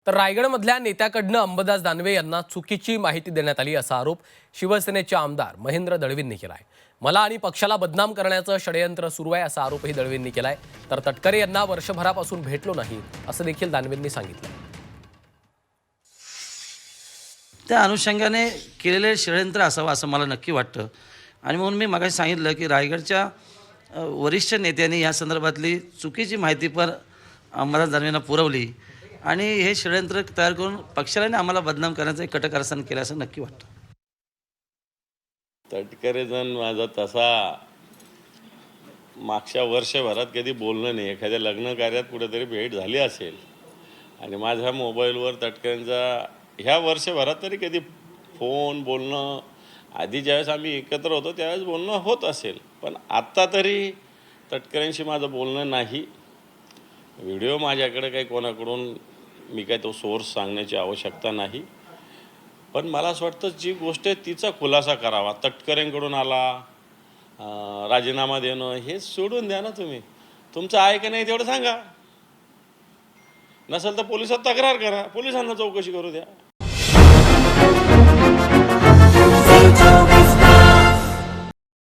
तर रायगडमधल्या नेत्याकडनं अंबादास दानवे यांना चुकीची माहिती देण्यात आली असा आरोप शिवसेनेचे आमदार महेंद्र दळवींनी केलाय। मला आणि पक्षाला बदनाम करण्याचं षडयंत्र सुरू आहे असा आरोपही दळवींनी केलाय। तर तटकरे यांना वर्षभरापासून भेटलो नाही असं देखील दानवेंनी सांगितलं। त्या अनुषंगाने केलेले षडयंत्र असावं असं मला नक्की वाटतं आणि म्हणून मी मगाशी सांगितलं की रायगडच्या वरिष्ठ नेत्यांनी या संदर्भातली चुकीची माहिती पण अंबादास दानवेंना पुरवली आणि हे षडयंत्र तयार करून पक्षाला आणि आम्हाला बदनाम करण्याचं एक कटकारस्थान केलं असं नक्की वाटतं। तटकरे जण माझा तसा मागच्या वर्षभरात कधी बोलणं नाही। एखाद्या लग्न कार्यात कुठेतरी भेट झाली असेल आणि माझ्या मोबाईलवर तटकरेंचा ह्या वर्षभरात तरी कधी फोन बोलणं आधी ज्यावेळेस आम्ही एकत्र होतो त्यावेळेस बोलणं होत असेल, पण आत्ता तरी तटकरेंशी माझं बोलणं नाही। व्हिडिओ माझ्याकडे काही कोणाकडून मी काय तो सोर्स सांगण्याची आवश्यकता नाही, पण मला असं वाटतं जी गोष्ट आहे तिचा खुलासा करावा। तटकरेंकडून आला राजीनामा देणं हे सोडून द्या ना, तुम्ही तुमचं आहे का नाही तेवढं सांगा, नसेल तर पोलिसात तक्रार करा, पोलिसांना चौकशी करू द्या।